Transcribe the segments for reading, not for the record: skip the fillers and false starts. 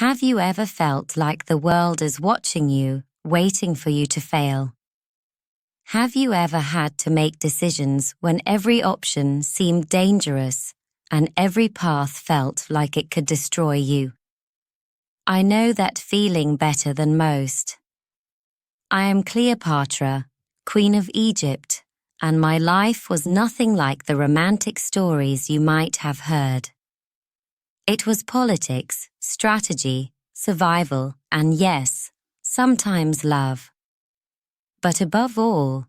Have you ever felt like the world is watching you, waiting for you to fail? Have you ever had to make decisions when every option seemed dangerous and every path felt like it could destroy you? I know that feeling better than most. I am Cleopatra, Queen of Egypt, and my life was nothing like the romantic stories you might have heard. It was politics, strategy, survival, and yes, sometimes love. But above all,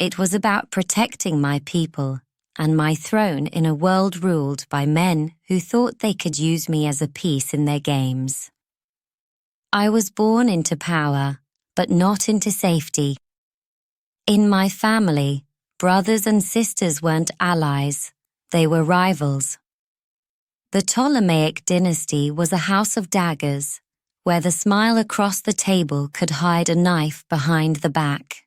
it was about protecting my people and my throne in a world ruled by men who thought they could use me as a piece in their games. I was born into power, but not into safety. In my family, brothers and sisters weren't allies, they were rivals. The Ptolemaic dynasty was a house of daggers, where the smile across the table could hide a knife behind the back.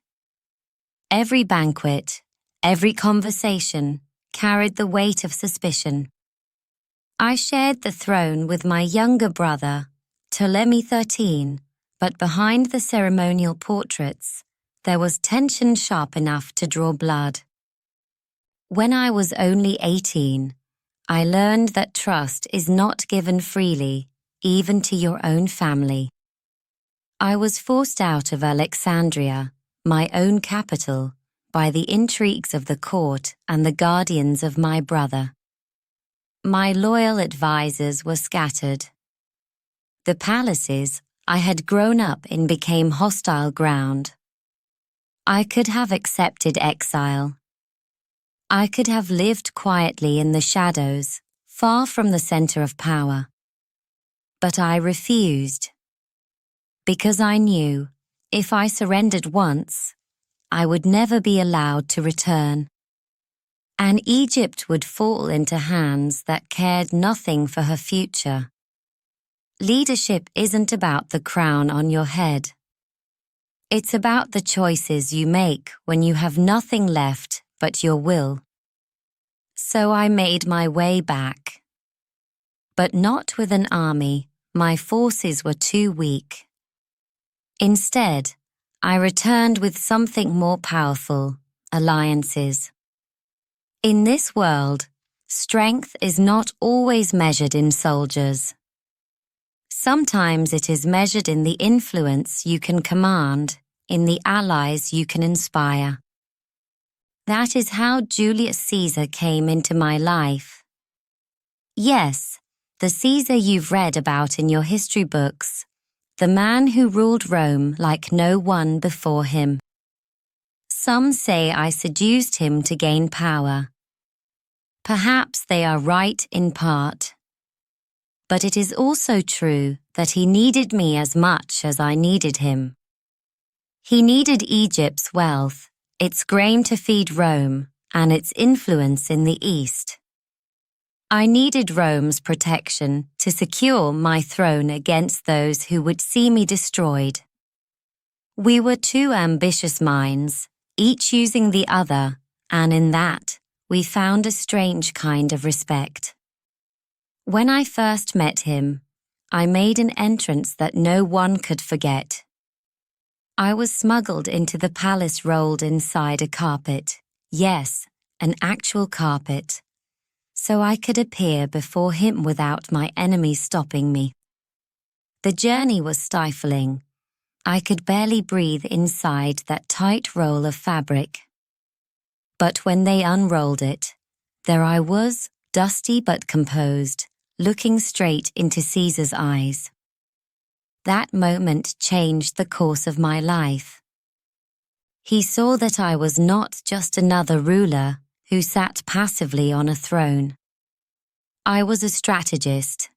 Every banquet, every conversation carried the weight of suspicion. I shared the throne with my younger brother, Ptolemy XIII, but behind the ceremonial portraits, there was tension sharp enough to draw blood. When I was only 18, I learned that trust is not given freely, even to your own family. I was forced out of Alexandria, my own capital, by the intrigues of the court and the guardians of my brother. My loyal advisers were scattered. The palaces I had grown up in became hostile ground. I could have accepted exile. I could have lived quietly in the shadows, far from the center of power. But I refused. Because I knew, if I surrendered once, I would never be allowed to return. And Egypt would fall into hands that cared nothing for her future. Leadership isn't about the crown on your head. It's about the choices you make when you have nothing left but your will. So I made my way back. But not with an army, my forces were too weak. Instead, I returned with something more powerful, alliances. In this world, strength is not always measured in soldiers. Sometimes it is measured in the influence you can command, in the allies you can inspire. That is how Julius Caesar came into my life. Yes, the Caesar you've read about in your history books, the man who ruled Rome like no one before him. Some say I seduced him to gain power. Perhaps they are right in part. But it is also true that he needed me as much as I needed him. He needed Egypt's wealth, its grain to feed Rome, and its influence in the East. I needed Rome's protection to secure my throne against those who would see me destroyed. We were two ambitious minds, each using the other, and in that, we found a strange kind of respect. When I first met him, I made an entrance that no one could forget. I was smuggled into the palace rolled inside a carpet, yes, an actual carpet, so I could appear before him without my enemies stopping me. The journey was stifling. I could barely breathe inside that tight roll of fabric. But when they unrolled it, there I was, dusty but composed, looking straight into Caesar's eyes. That moment changed the course of my life. He saw that I was not just another ruler who sat passively on a throne. I was a strategist,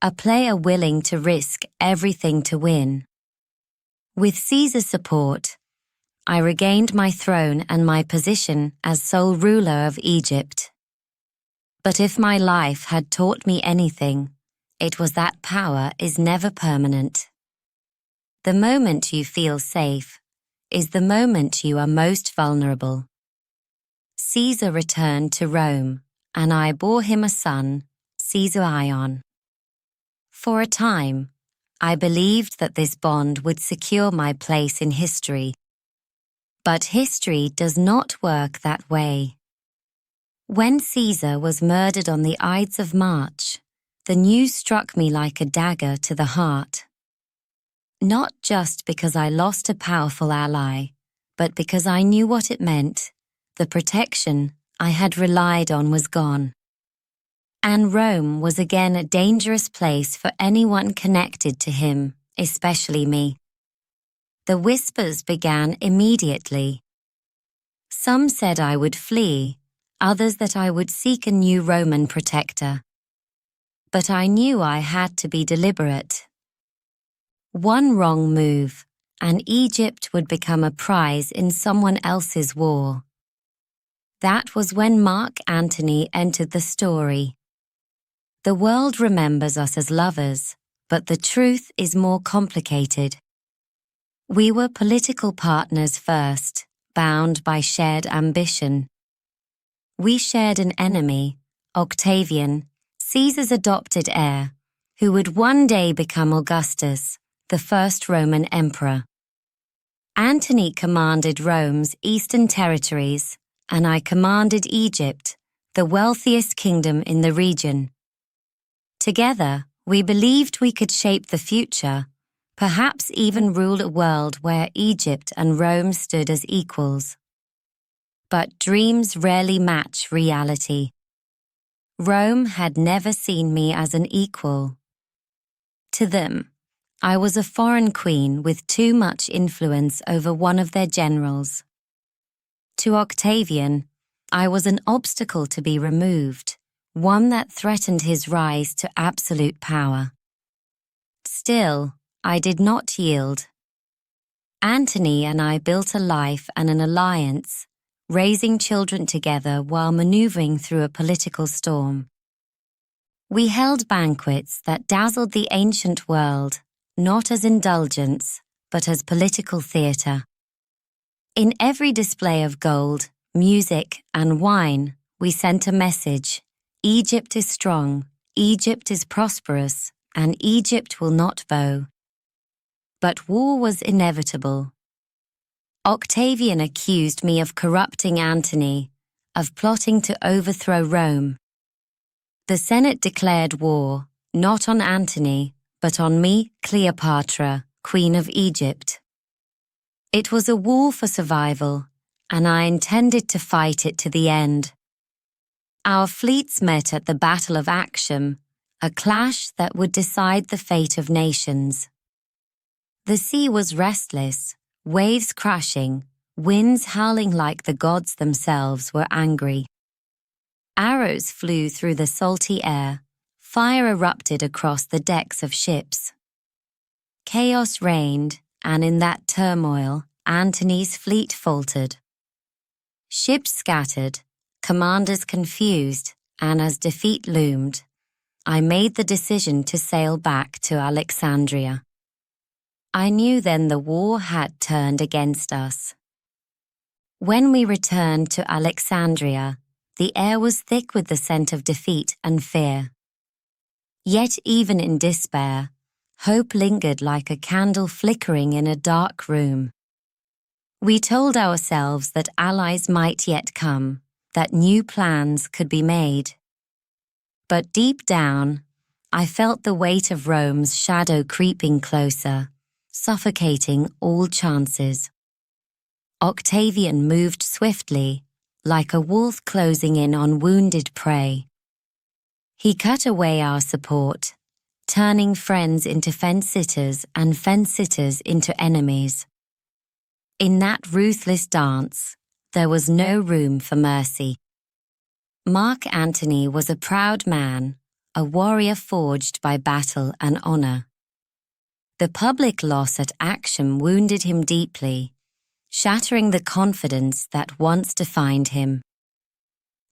a player willing to risk everything to win. With Caesar's support, I regained my throne and my position as sole ruler of Egypt. But if my life had taught me anything, it was that power is never permanent. The moment you feel safe is the moment you are most vulnerable. Caesar returned to Rome, and I bore him a son, Caesar. For a time, I believed that this bond would secure my place in history. But history does not work that way. When Caesar was murdered on the Ides of March, the news struck me like a dagger to the heart. Not just because I lost a powerful ally, but because I knew what it meant. The protection I had relied on was gone. And Rome was again a dangerous place for anyone connected to him, especially me. The whispers began immediately. Some said I would flee, others that I would seek a new Roman protector. But I knew I had to be deliberate. One wrong move, and Egypt would become a prize in someone else's war. That was when Mark Antony entered the story. The world remembers us as lovers, but the truth is more complicated. We were political partners first, bound by shared ambition. We shared an enemy, Octavian, Caesar's adopted heir, who would one day become Augustus, the first Roman emperor. Antony commanded Rome's eastern territories, and I commanded Egypt, the wealthiest kingdom in the region. Together, we believed we could shape the future, perhaps even rule a world where Egypt and Rome stood as equals. But dreams rarely match reality. Rome had never seen me as an equal. To them, I was a foreign queen with too much influence over one of their generals. To Octavian, I was an obstacle to be removed, one that threatened his rise to absolute power. Still, I did not yield. Antony and I built a life and an alliance, raising children together while maneuvering through a political storm. We held banquets that dazzled the ancient world, not as indulgence, but as political theatre. In every display of gold, music, and wine, we sent a message: Egypt is strong, Egypt is prosperous, and Egypt will not bow. But war was inevitable. Octavian accused me of corrupting Antony, of plotting to overthrow Rome. The Senate declared war, not on Antony, but on me, Cleopatra, Queen of Egypt. It was a war for survival, and I intended to fight it to the end. Our fleets met at the Battle of Actium, a clash that would decide the fate of nations. The sea was restless, waves crashing, winds howling like the gods themselves were angry. Arrows flew through the salty air, fire erupted across the decks of ships. Chaos reigned, and in that turmoil, Antony's fleet faltered. Ships scattered, commanders confused, and as defeat loomed, I made the decision to sail back to Alexandria. I knew then the war had turned against us. When we returned to Alexandria, the air was thick with the scent of defeat and fear. Yet even in despair, hope lingered like a candle flickering in a dark room. We told ourselves that allies might yet come, that new plans could be made. But deep down, I felt the weight of Rome's shadow creeping closer, suffocating all chances. Octavian moved swiftly, like a wolf closing in on wounded prey. He cut away our support, turning friends into fence-sitters and fence-sitters into enemies. In that ruthless dance, there was no room for mercy. Mark Antony was a proud man, a warrior forged by battle and honor. The public loss at Actium wounded him deeply, shattering the confidence that once defined him.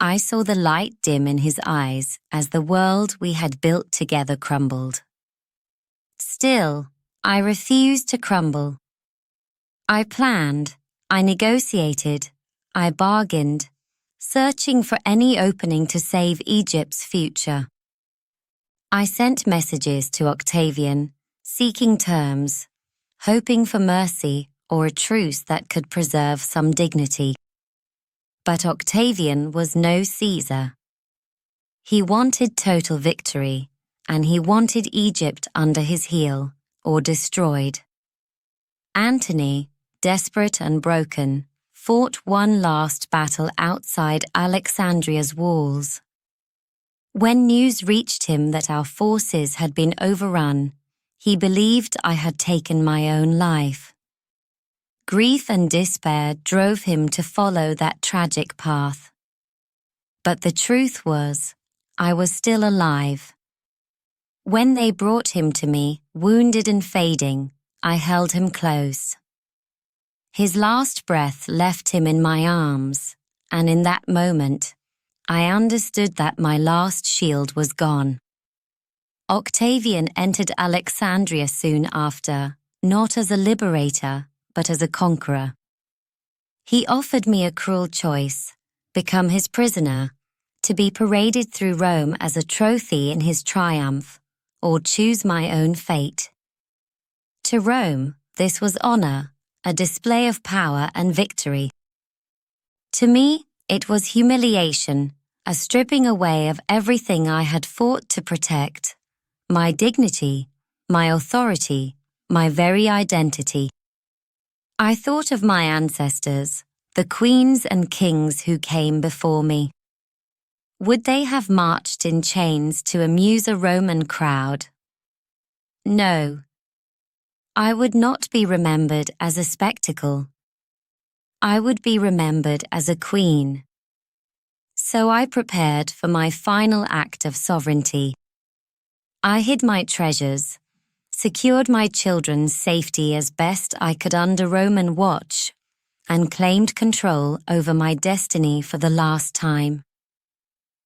I saw the light dim in his eyes as the world we had built together crumbled. Still, I refused to crumble. I planned, I negotiated, I bargained, searching for any opening to save Egypt's future. I sent messages to Octavian, seeking terms, hoping for mercy or a truce that could preserve some dignity. But Octavian was no Caesar. He wanted total victory, and he wanted Egypt under his heel, or destroyed. Antony, desperate and broken, fought one last battle outside Alexandria's walls. When news reached him that our forces had been overrun, he believed I had taken my own life. Grief and despair drove him to follow that tragic path. But the truth was, I was still alive. When they brought him to me, wounded and fading, I held him close. His last breath left him in my arms, and in that moment, I understood that my last shield was gone. Octavian entered Alexandria soon after, not as a liberator, but as a conqueror. He offered me a cruel choice: become his prisoner, to be paraded through Rome as a trophy in his triumph, or choose my own fate. To Rome, this was honor, a display of power and victory. To me, it was humiliation, a stripping away of everything I had fought to protect: my dignity, my authority, my very identity. I thought of my ancestors, the queens and kings who came before me. Would they have marched in chains to amuse a Roman crowd? No. I would not be remembered as a spectacle. I would be remembered as a queen. So I prepared for my final act of sovereignty. I hid my treasures, secured my children's safety as best I could under Roman watch, and claimed control over my destiny for the last time.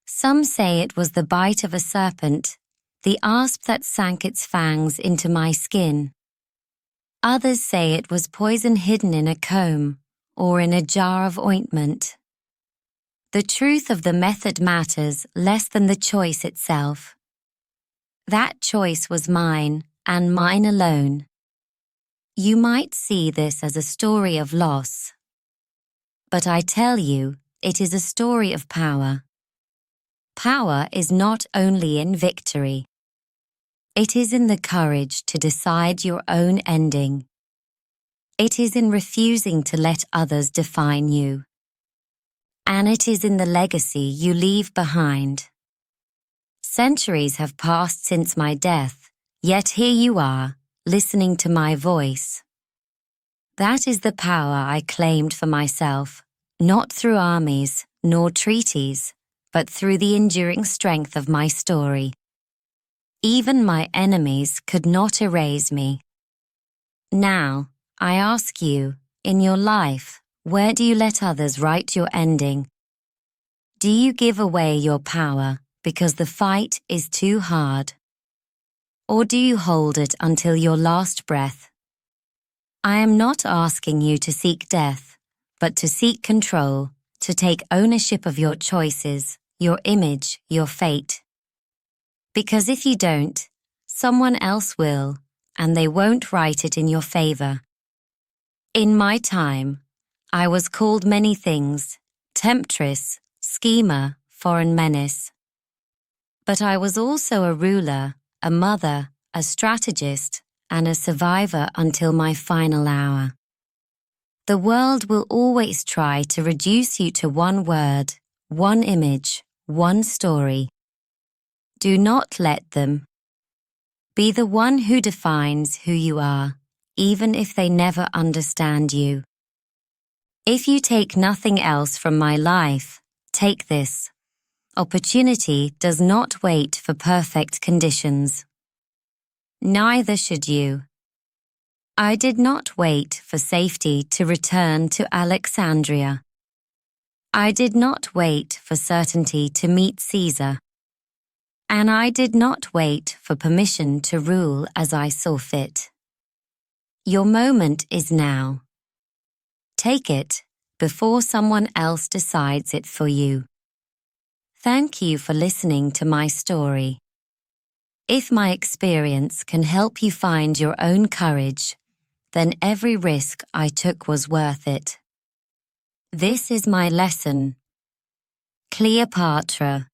Some say it was the bite of a serpent, the asp that sank its fangs into my skin. Others say it was poison hidden in a comb or in a jar of ointment. The truth of the method matters less than the choice itself. That choice was mine, and mine alone. You might see this as a story of loss, but I tell you, it is a story of power. Power is not only in victory. It is in the courage to decide your own ending. It is in refusing to let others define you. And it is in the legacy you leave behind. Centuries have passed since my death, yet here you are, listening to my voice. That is the power I claimed for myself, not through armies nor treaties, but through the enduring strength of my story. Even my enemies could not erase me. Now, I ask you, in your life, where do you let others write your ending? Do you give away your power because the fight is too hard? Or do you hold it until your last breath? I am not asking you to seek death, but to seek control, to take ownership of your choices, your image, your fate. Because if you don't, someone else will, and they won't write it in your favor. In my time, I was called many things: temptress, schemer, foreign menace. But I was also a ruler, a mother, a strategist, and a survivor until my final hour. The world will always try to reduce you to one word, one image, one story. Do not let them. Be the one who defines who you are, even if they never understand you. If you take nothing else from my life, take this: opportunity does not wait for perfect conditions. Neither should you. I did not wait for safety to return to Alexandria. I did not wait for certainty to meet Caesar. And I did not wait for permission to rule as I saw fit. Your moment is now. Take it before someone else decides it for you. Thank you for listening to my story. If my experience can help you find your own courage, then every risk I took was worth it. This is my lesson. Cleopatra.